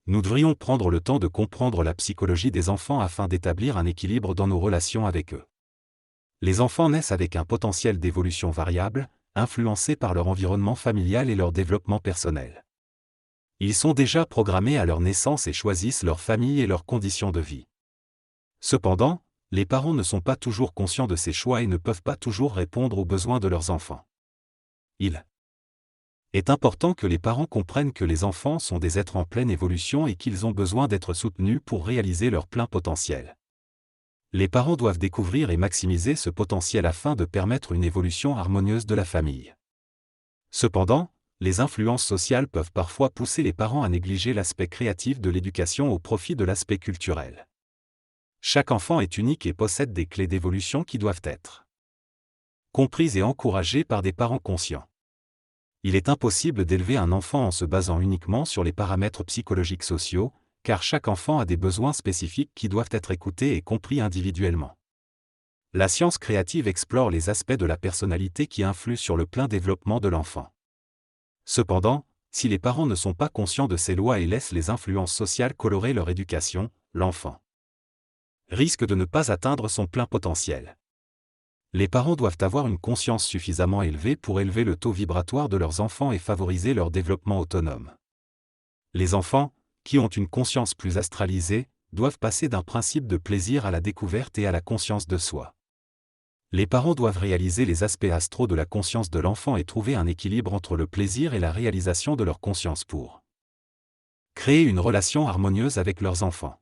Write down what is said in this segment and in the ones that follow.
Nous devrions prendre le temps de comprendre la psychologie des enfants afin d'établir un équilibre dans nos relations avec eux. Les enfants naissent avec un potentiel d'évolution variable, influencé par leur environnement familial et leur développement personnel. Ils sont déjà programmés à leur naissance et choisissent leur famille et leurs conditions de vie. Cependant, les parents ne sont pas toujours conscients de ces choix et ne peuvent pas toujours répondre aux besoins de leurs enfants. Il est important que les parents comprennent que les enfants sont des êtres en pleine évolution et qu'ils ont besoin d'être soutenus pour réaliser leur plein potentiel. Les parents doivent découvrir et maximiser ce potentiel afin de permettre une évolution harmonieuse de la famille. Cependant, les influences sociales peuvent parfois pousser les parents à négliger l'aspect créatif de l'éducation au profit de l'aspect culturel. Chaque enfant est unique et possède des clés d'évolution qui doivent être comprises et encouragées par des parents conscients. Il est impossible d'élever un enfant en se basant uniquement sur les paramètres psychologiques sociaux, car chaque enfant a des besoins spécifiques qui doivent être écoutés et compris individuellement. La science créative explore les aspects de la personnalité qui influent sur le plein développement de l'enfant. Cependant, si les parents ne sont pas conscients de ces lois et laissent les influences sociales colorer leur éducation, l'enfant risque de ne pas atteindre son plein potentiel. Les parents doivent avoir une conscience suffisamment élevée pour élever le taux vibratoire de leurs enfants et favoriser leur développement autonome. Les enfants, qui ont une conscience plus astralisée, doivent passer d'un principe de plaisir à la découverte et à la conscience de soi. Les parents doivent réaliser les aspects astraux de la conscience de l'enfant et trouver un équilibre entre le plaisir et la réalisation de leur conscience pour créer une relation harmonieuse avec leurs enfants.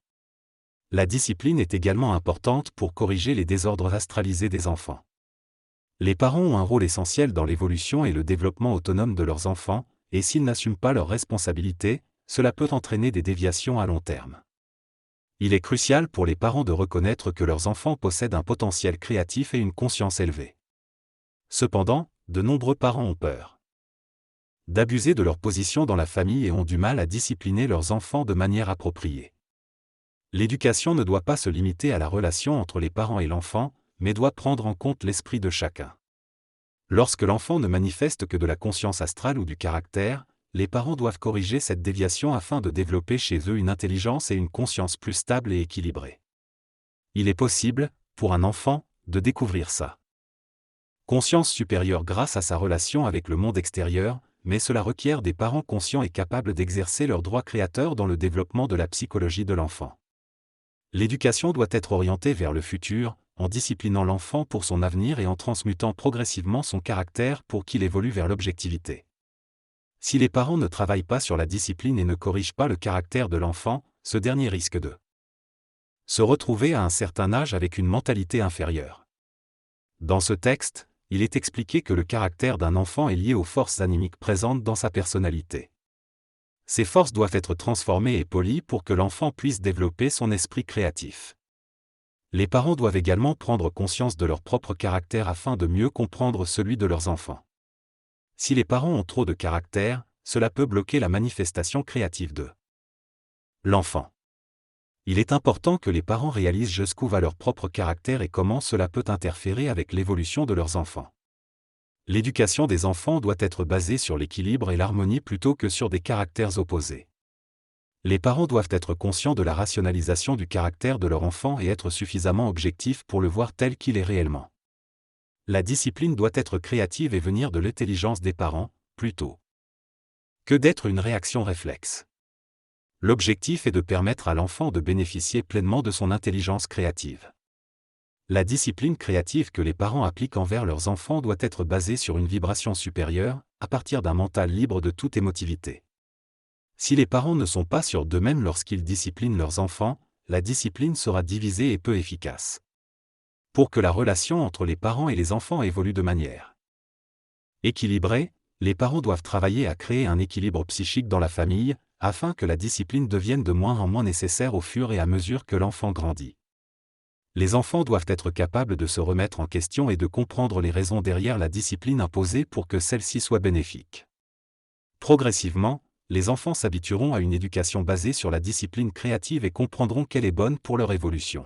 La discipline est également importante pour corriger les désordres astralisés des enfants. Les parents ont un rôle essentiel dans l'évolution et le développement autonome de leurs enfants, et s'ils n'assument pas leurs responsabilités, cela peut entraîner des déviations à long terme. Il est crucial pour les parents de reconnaître que leurs enfants possèdent un potentiel créatif et une conscience élevée. Cependant, de nombreux parents ont peur d'abuser de leur position dans la famille et ont du mal à discipliner leurs enfants de manière appropriée. L'éducation ne doit pas se limiter à la relation entre les parents et l'enfant, mais doit prendre en compte l'esprit de chacun. Lorsque l'enfant ne manifeste que de la conscience astrale ou du caractère, les parents doivent corriger cette déviation afin de développer chez eux une intelligence et une conscience plus stables et équilibrées. Il est possible, pour un enfant, de découvrir sa conscience supérieure grâce à sa relation avec le monde extérieur, mais cela requiert des parents conscients et capables d'exercer leur droit créateur dans le développement de la psychologie de l'enfant. L'éducation doit être orientée vers le futur, en disciplinant l'enfant pour son avenir et en transmutant progressivement son caractère pour qu'il évolue vers l'objectivité. Si les parents ne travaillent pas sur la discipline et ne corrigent pas le caractère de l'enfant, ce dernier risque de se retrouver à un certain âge avec une mentalité inférieure. Dans ce texte, il est expliqué que le caractère d'un enfant est lié aux forces animiques présentes dans sa personnalité. Ces forces doivent être transformées et polies pour que l'enfant puisse développer son esprit créatif. Les parents doivent également prendre conscience de leur propre caractère afin de mieux comprendre celui de leurs enfants. Si les parents ont trop de caractère, cela peut bloquer la manifestation créative de l'enfant. Il est important que les parents réalisent jusqu'où va leur propre caractère et comment cela peut interférer avec l'évolution de leurs enfants. L'éducation des enfants doit être basée sur l'équilibre et l'harmonie plutôt que sur des caractères opposés. Les parents doivent être conscients de la rationalisation du caractère de leur enfant et être suffisamment objectifs pour le voir tel qu'il est réellement. La discipline doit être créative et venir de l'intelligence des parents, plutôt que d'être une réaction réflexe. L'objectif est de permettre à l'enfant de bénéficier pleinement de son intelligence créative. La discipline créative que les parents appliquent envers leurs enfants doit être basée sur une vibration supérieure, à partir d'un mental libre de toute émotivité. Si les parents ne sont pas sûrs d'eux-mêmes lorsqu'ils disciplinent leurs enfants, la discipline sera divisée et peu efficace. Pour que la relation entre les parents et les enfants évolue de manière équilibrée, les parents doivent travailler à créer un équilibre psychique dans la famille, afin que la discipline devienne de moins en moins nécessaire au fur et à mesure que l'enfant grandit. Les enfants doivent être capables de se remettre en question et de comprendre les raisons derrière la discipline imposée pour que celle-ci soit bénéfique. Progressivement, les enfants s'habitueront à une éducation basée sur la discipline créative et comprendront qu'elle est bonne pour leur évolution.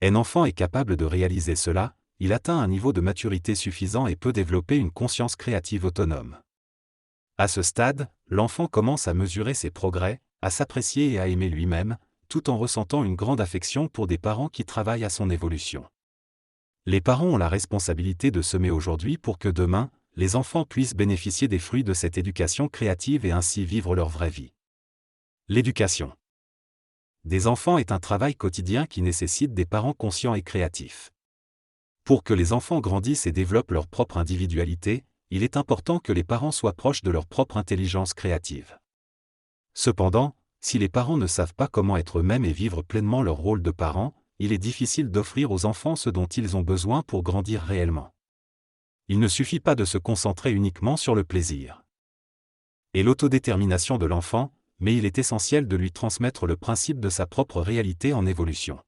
Un enfant est capable de réaliser cela, il atteint un niveau de maturité suffisant et peut développer une conscience créative autonome. À ce stade, l'enfant commence à mesurer ses progrès, à s'apprécier et à aimer lui-même, tout en ressentant une grande affection pour des parents qui travaillent à son évolution. Les parents ont la responsabilité de semer aujourd'hui pour que demain, les enfants puissent bénéficier des fruits de cette éducation créative et ainsi vivre leur vraie vie. L'éducation des enfants est un travail quotidien qui nécessite des parents conscients et créatifs. Pour que les enfants grandissent et développent leur propre individualité, il est important que les parents soient proches de leur propre intelligence créative. Cependant, si les parents ne savent pas comment être eux-mêmes et vivre pleinement leur rôle de parents, il est difficile d'offrir aux enfants ce dont ils ont besoin pour grandir réellement. Il ne suffit pas de se concentrer uniquement sur le plaisir et l'autodétermination de l'enfant, mais il est essentiel de lui transmettre le principe de sa propre réalité en évolution.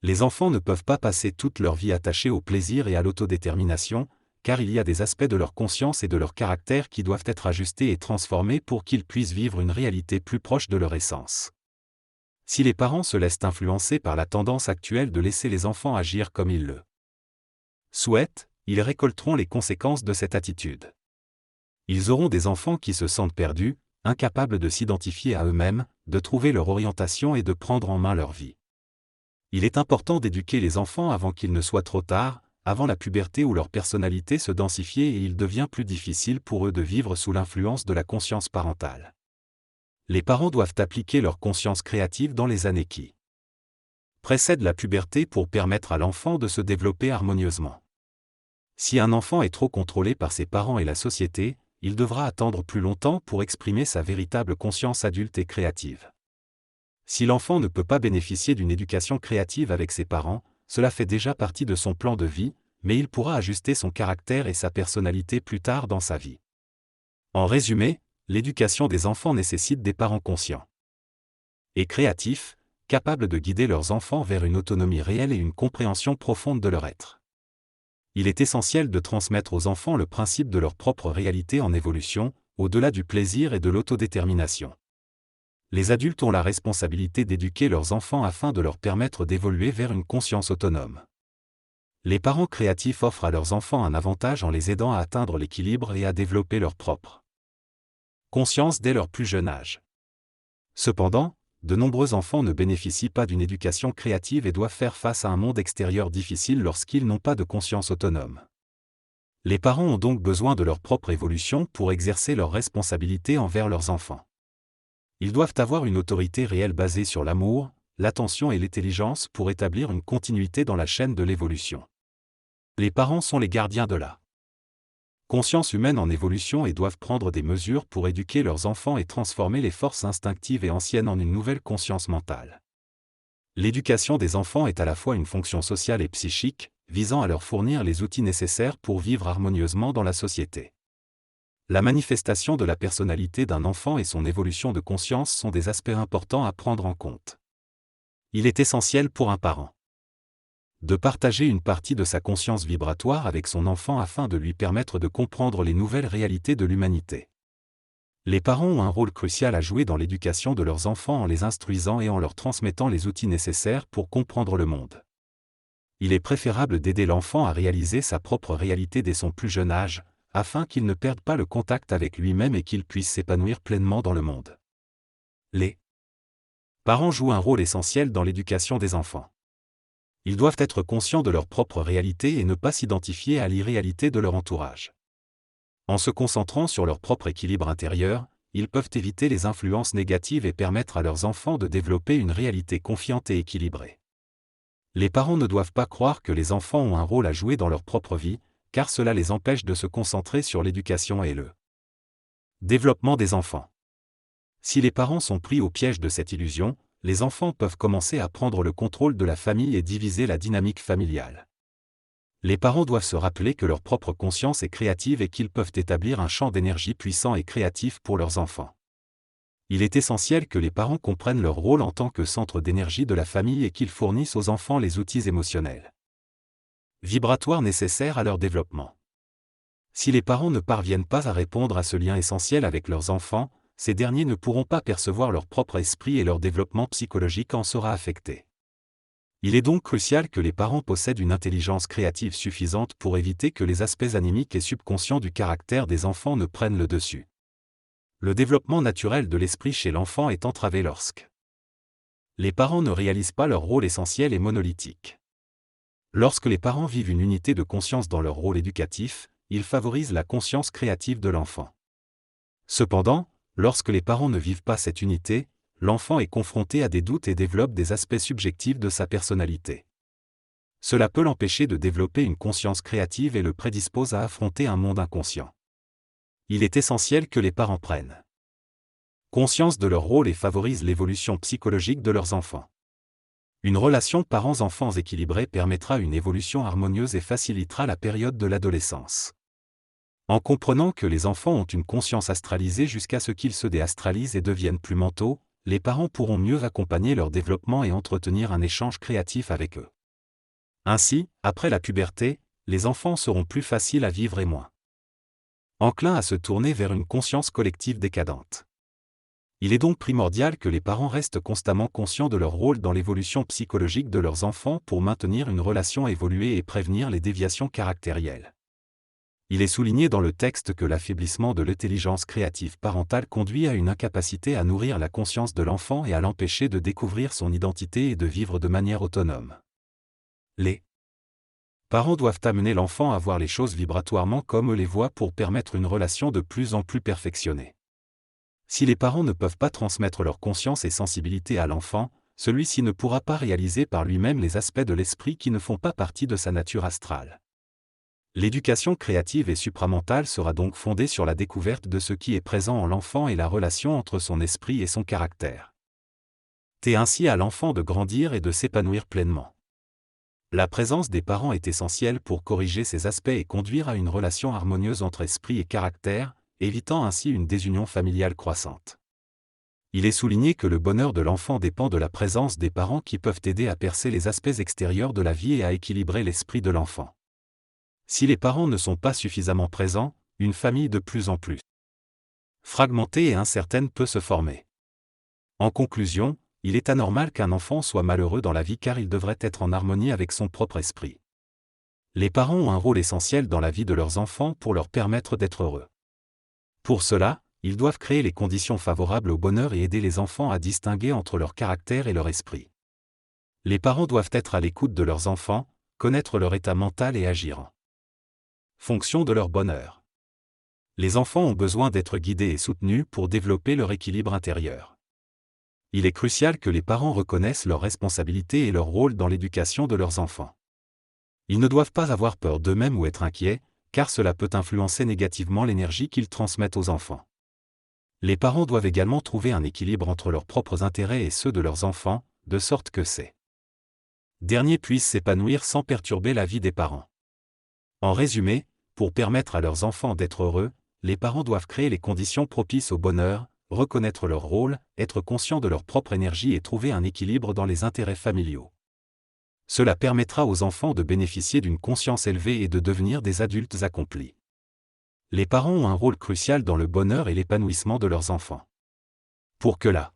Les enfants ne peuvent pas passer toute leur vie attachés au plaisir et à l'autodétermination, car il y a des aspects de leur conscience et de leur caractère qui doivent être ajustés et transformés pour qu'ils puissent vivre une réalité plus proche de leur essence. Si les parents se laissent influencer par la tendance actuelle de laisser les enfants agir comme ils le souhaitent, ils récolteront les conséquences de cette attitude. Ils auront des enfants qui se sentent perdus, incapables de s'identifier à eux-mêmes, de trouver leur orientation et de prendre en main leur vie. Il est important d'éduquer les enfants avant qu'il ne soit trop tard, avant la puberté où leur personnalité se densifie et il devient plus difficile pour eux de vivre sous l'influence de la conscience parentale. Les parents doivent appliquer leur conscience créative dans les années qui précèdent la puberté pour permettre à l'enfant de se développer harmonieusement. Si un enfant est trop contrôlé par ses parents et la société, il devra attendre plus longtemps pour exprimer sa véritable conscience adulte et créative. Si l'enfant ne peut pas bénéficier d'une éducation créative avec ses parents, cela fait déjà partie de son plan de vie, mais il pourra ajuster son caractère et sa personnalité plus tard dans sa vie. En résumé, l'éducation des enfants nécessite des parents conscients et créatifs, capables de guider leurs enfants vers une autonomie réelle et une compréhension profonde de leur être. Il est essentiel de transmettre aux enfants le principe de leur propre réalité en évolution, au-delà du plaisir et de l'autodétermination. Les adultes ont la responsabilité d'éduquer leurs enfants afin de leur permettre d'évoluer vers une conscience autonome. Les parents créatifs offrent à leurs enfants un avantage en les aidant à atteindre l'équilibre et à développer leur propre conscience dès leur plus jeune âge. Cependant, de nombreux enfants ne bénéficient pas d'une éducation créative et doivent faire face à un monde extérieur difficile lorsqu'ils n'ont pas de conscience autonome. Les parents ont donc besoin de leur propre évolution pour exercer leurs responsabilités envers leurs enfants. Ils doivent avoir une autorité réelle basée sur l'amour, l'attention et l'intelligence pour établir une continuité dans la chaîne de l'évolution. Les parents sont les gardiens de la conscience humaine en évolution et doivent prendre des mesures pour éduquer leurs enfants et transformer les forces instinctives et anciennes en une nouvelle conscience mentale. L'éducation des enfants est à la fois une fonction sociale et psychique, visant à leur fournir les outils nécessaires pour vivre harmonieusement dans la société. La manifestation de la personnalité d'un enfant et son évolution de conscience sont des aspects importants à prendre en compte. Il est essentiel pour un parent de partager une partie de sa conscience vibratoire avec son enfant afin de lui permettre de comprendre les nouvelles réalités de l'humanité. Les parents ont un rôle crucial à jouer dans l'éducation de leurs enfants en les instruisant et en leur transmettant les outils nécessaires pour comprendre le monde. Il est préférable d'aider l'enfant à réaliser sa propre réalité dès son plus jeune âge, afin qu'il ne perde pas le contact avec lui-même et qu'il puisse s'épanouir pleinement dans le monde. Les parents jouent un rôle essentiel dans l'éducation des enfants. Ils doivent être conscients de leur propre réalité et ne pas s'identifier à l'irréalité de leur entourage. En se concentrant sur leur propre équilibre intérieur, ils peuvent éviter les influences négatives et permettre à leurs enfants de développer une réalité confiante et équilibrée. Les parents ne doivent pas croire que les enfants ont un rôle à jouer dans leur propre vie, car cela les empêche de se concentrer sur l'éducation et le développement des enfants. Si les parents sont pris au piège de cette illusion, les enfants peuvent commencer à prendre le contrôle de la famille et diviser la dynamique familiale. Les parents doivent se rappeler que leur propre conscience est créative et qu'ils peuvent établir un champ d'énergie puissant et créatif pour leurs enfants. Il est essentiel que les parents comprennent leur rôle en tant que centre d'énergie de la famille et qu'ils fournissent aux enfants les outils émotionnels vibratoires nécessaires à leur développement. Si les parents ne parviennent pas à répondre à ce lien essentiel avec leurs enfants, ces derniers ne pourront pas percevoir leur propre esprit et leur développement psychologique en sera affecté. Il est donc crucial que les parents possèdent une intelligence créative suffisante pour éviter que les aspects animiques et subconscients du caractère des enfants ne prennent le dessus. Le développement naturel de l'esprit chez l'enfant est entravé lorsque les parents ne réalisent pas leur rôle essentiel et monolithique. Lorsque les parents vivent une unité de conscience dans leur rôle éducatif, ils favorisent la conscience créative de l'enfant. Cependant, lorsque les parents ne vivent pas cette unité, l'enfant est confronté à des doutes et développe des aspects subjectifs de sa personnalité. Cela peut l'empêcher de développer une conscience créative et le prédispose à affronter un monde inconscient. Il est essentiel que les parents prennent conscience de leur rôle et favorisent l'évolution psychologique de leurs enfants. Une relation parents-enfants équilibrée permettra une évolution harmonieuse et facilitera la période de l'adolescence. En comprenant que les enfants ont une conscience astralisée jusqu'à ce qu'ils se déastralisent et deviennent plus mentaux, les parents pourront mieux accompagner leur développement et entretenir un échange créatif avec eux. Ainsi, après la puberté, les enfants seront plus faciles à vivre et moins enclins à se tourner vers une conscience collective décadente. Il est donc primordial que les parents restent constamment conscients de leur rôle dans l'évolution psychologique de leurs enfants pour maintenir une relation évoluée et prévenir les déviations caractérielles. Il est souligné dans le texte que l'affaiblissement de l'intelligence créative parentale conduit à une incapacité à nourrir la conscience de l'enfant et à l'empêcher de découvrir son identité et de vivre de manière autonome. Les parents doivent amener l'enfant à voir les choses vibratoirement comme eux les voient pour permettre une relation de plus en plus perfectionnée. Si les parents ne peuvent pas transmettre leur conscience et sensibilité à l'enfant, celui-ci ne pourra pas réaliser par lui-même les aspects de l'esprit qui ne font pas partie de sa nature astrale. L'éducation créative et supramentale sera donc fondée sur la découverte de ce qui est présent en l'enfant et la relation entre son esprit et son caractère. C'est ainsi à l'enfant de grandir et de s'épanouir pleinement. La présence des parents est essentielle pour corriger ces aspects et conduire à une relation harmonieuse entre esprit et caractère, évitant ainsi une désunion familiale croissante. Il est souligné que le bonheur de l'enfant dépend de la présence des parents qui peuvent aider à percer les aspects extérieurs de la vie et à équilibrer l'esprit de l'enfant. Si les parents ne sont pas suffisamment présents, une famille de plus en plus fragmentée et incertaine peut se former. En conclusion, il est anormal qu'un enfant soit malheureux dans la vie car il devrait être en harmonie avec son propre esprit. Les parents ont un rôle essentiel dans la vie de leurs enfants pour leur permettre d'être heureux. Pour cela, ils doivent créer les conditions favorables au bonheur et aider les enfants à distinguer entre leur caractère et leur esprit. Les parents doivent être à l'écoute de leurs enfants, connaître leur état mental et agir en fonction de leur bonheur. Les enfants ont besoin d'être guidés et soutenus pour développer leur équilibre intérieur. Il est crucial que les parents reconnaissent leurs responsabilités et leur rôle dans l'éducation de leurs enfants. Ils ne doivent pas avoir peur d'eux-mêmes ou être inquiets, car cela peut influencer négativement l'énergie qu'ils transmettent aux enfants. Les parents doivent également trouver un équilibre entre leurs propres intérêts et ceux de leurs enfants, de sorte que ces derniers puissent s'épanouir sans perturber la vie des parents. En résumé, pour permettre à leurs enfants d'être heureux, les parents doivent créer les conditions propices au bonheur, reconnaître leur rôle, être conscients de leur propre énergie et trouver un équilibre dans les intérêts familiaux. Cela permettra aux enfants de bénéficier d'une conscience élevée et de devenir des adultes accomplis. Les parents ont un rôle crucial dans le bonheur et l'épanouissement de leurs enfants. Pour que la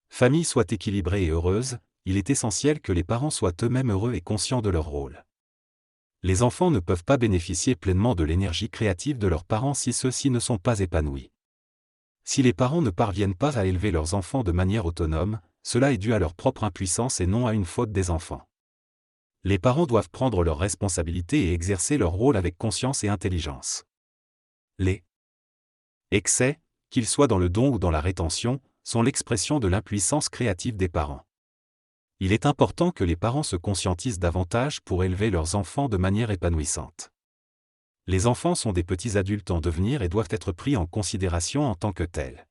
famille soit équilibrée et heureuse, il est essentiel que les parents soient eux-mêmes heureux et conscients de leur rôle. Les enfants ne peuvent pas bénéficier pleinement de l'énergie créative de leurs parents si ceux-ci ne sont pas épanouis. Si les parents ne parviennent pas à élever leurs enfants de manière autonome, cela est dû à leur propre impuissance et non à une faute des enfants. Les parents doivent prendre leurs responsabilités et exercer leur rôle avec conscience et intelligence. Les excès, qu'ils soient dans le don ou dans la rétention, sont l'expression de l'impuissance créative des parents. Il est important que les parents se conscientisent davantage pour élever leurs enfants de manière épanouissante. Les enfants sont des petits adultes en devenir et doivent être pris en considération en tant que tels.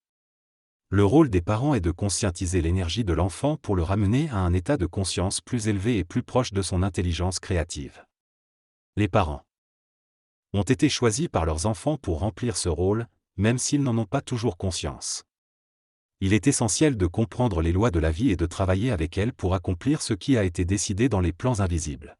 Le rôle des parents est de conscientiser l'énergie de l'enfant pour le ramener à un état de conscience plus élevé et plus proche de son intelligence créative. Les parents ont été choisis par leurs enfants pour remplir ce rôle, même s'ils n'en ont pas toujours conscience. Il est essentiel de comprendre les lois de la vie et de travailler avec elles pour accomplir ce qui a été décidé dans les plans invisibles.